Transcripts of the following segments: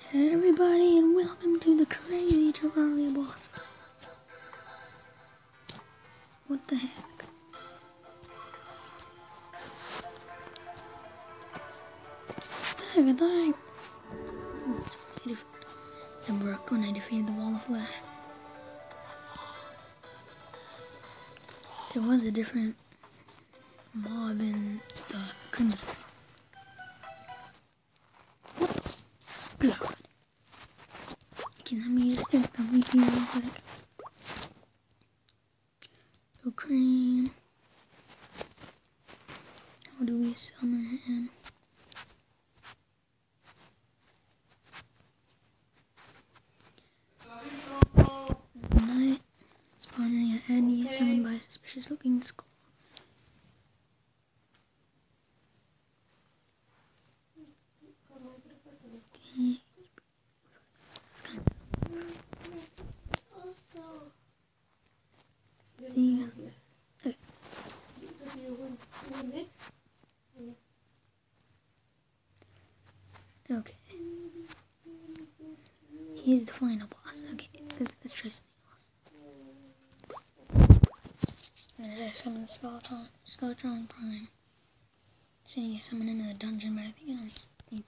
Hey everybody, and welcome to the crazy Terraria boss. What the heck? What the heck? It broke when I defeated the wall of flesh. There was a different mob in the crimson. What the blood? Can let me just get everything real quick. So cream. How do we summon him? Night. Spawning at Eddie, summoned by a suspicious looking skull. Okay. See. Okay. He's the final boss. Okay, let's try something else. I'm gonna just summon the Skeletron Prime. So you summon him in the dungeon, but I think it needs light.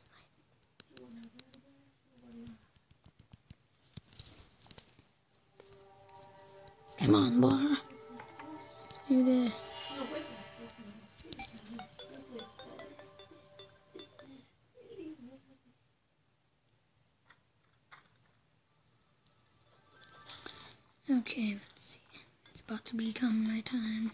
Come on, boy. Let's do this. Okay, let's see. It's about to become my time.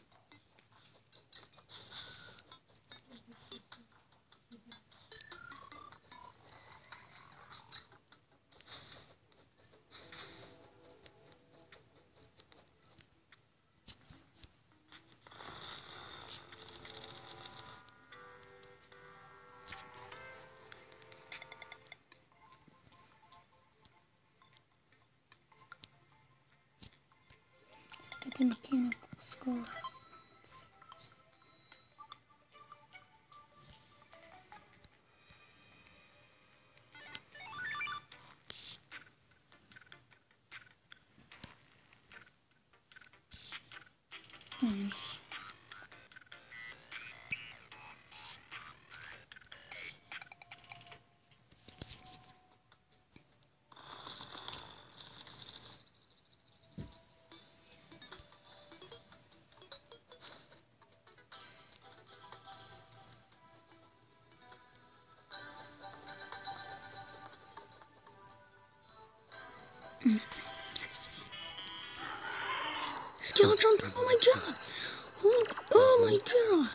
It's a mechanical skull. Nice. Skeletron, oh my god! Oh my god!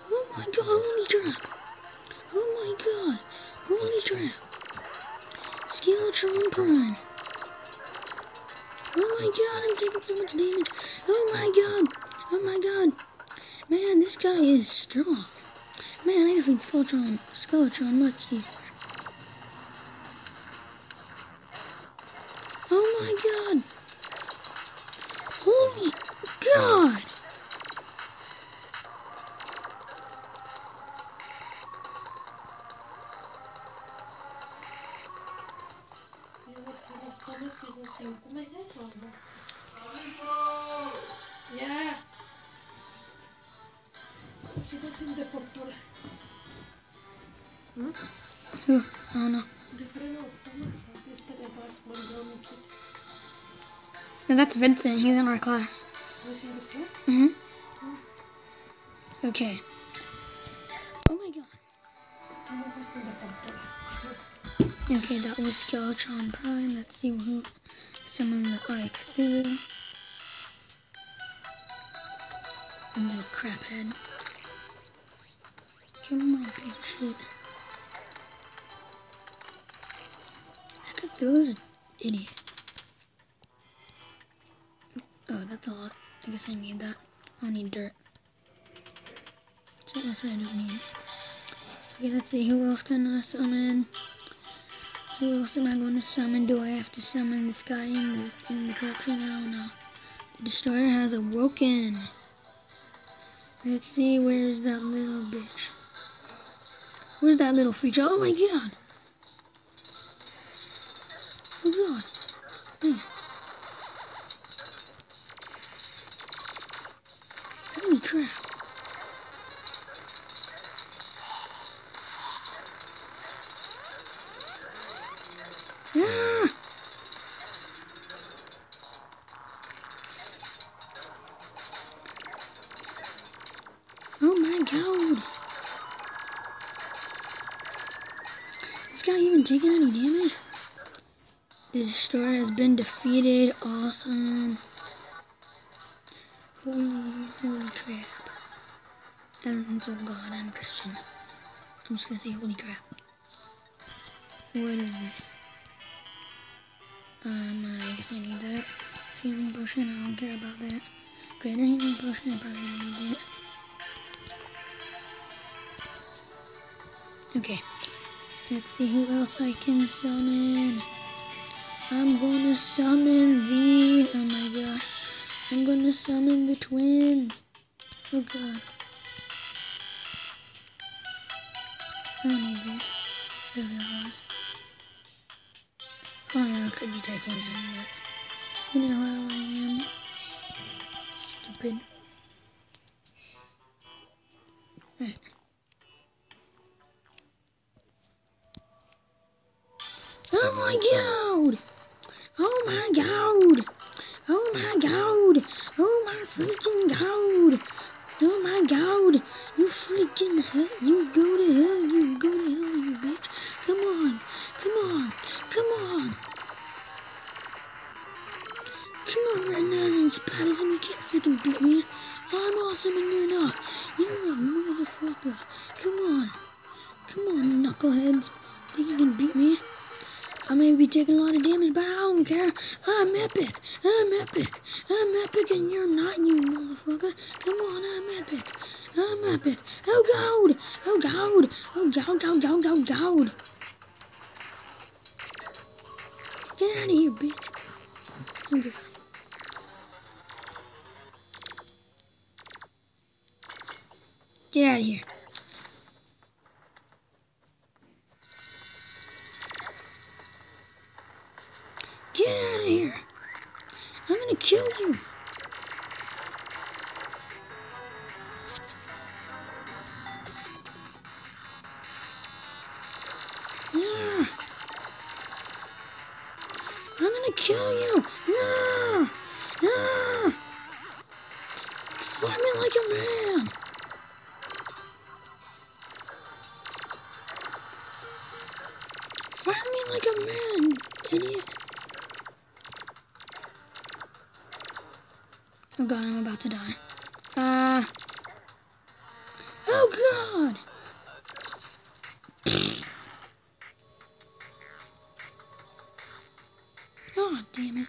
Oh my god, holy crap! Oh my god! Holy crap! Skeletron Prime! Oh my god, I'm taking so much damage! Oh my god! Oh my god! Man, this guy is strong! Man, I defeat Skeletron much easier. Oh my god! Holy god! Yeah. Who? I don't know. No, that's Vincent. He's in our class. Okay. Oh my god. Okay, that was Skeletron Prime. Let's see who summoned the Cthulhu. And the crap head. Come on, piece of shit. Cthulhu's an idiot. Oh, that's a lot. I guess I need that. I don't need dirt. So that's what I don't need. Okay, let's see. Who else can I summon? Who else am I going to summon? Do I have to summon this guy in the corruption? I don't know. The Destroyer has awoken. Let's see. Where's that little bitch? Where's that little creature? Oh my god! Oh god. Man. Holy crap. Ah! Oh my god. This guy even taking any damage? The destroyer has been defeated. Awesome. Holy crap. Everyone's a god and Christian. I'm just gonna say holy crap. What is this? I guess I need that. Healing potion, I don't care about that. Greater healing potion, I probably don't need that. Okay. Let's see who else I can summon. I'm gonna summon the... Oh my gosh. I'm gonna summon the twins. Oh god. I don't need this. Whatever that was. Oh yeah, it could be titanium, but you know how I am. Stupid. Right. Oh my god! Oh my god! Oh my god! Oh my freaking god! Oh my god! You freaking hell! You go to hell! You go to hell, you bitch! Come on! Come on! Come on! Come on right now, then Spiders, and you can't freaking beat me. I'm awesome and you're not. You're a motherfucker. Come on. Come on, knuckleheads. Think you can beat me? I may be taking a lot of damage, but I don't care. I'm epic. I'm epic. I'm epic and you're not, you motherfucker. Come on, I'm epic. I'm epic. Oh god. Oh god. Oh god, god, god, god, god. Get out of here, bitch. Oh god. Get out of here. Get out of here. I'm gonna kill you. Yeah. I'm gonna kill you. Yeah. Yeah. Fight me like a man. Fight me like a man, idiot. Oh god, I'm about to die. Oh god! Oh, damn it.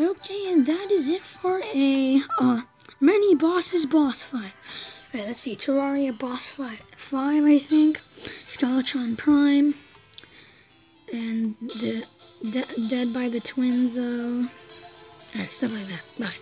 Okay, and that is it for a mini bosses boss fight. Alright, let's see. Terraria boss fight 5, I think. Skeletron Prime. And the Dead by the Twins, though. Alright, stuff like that. Bye.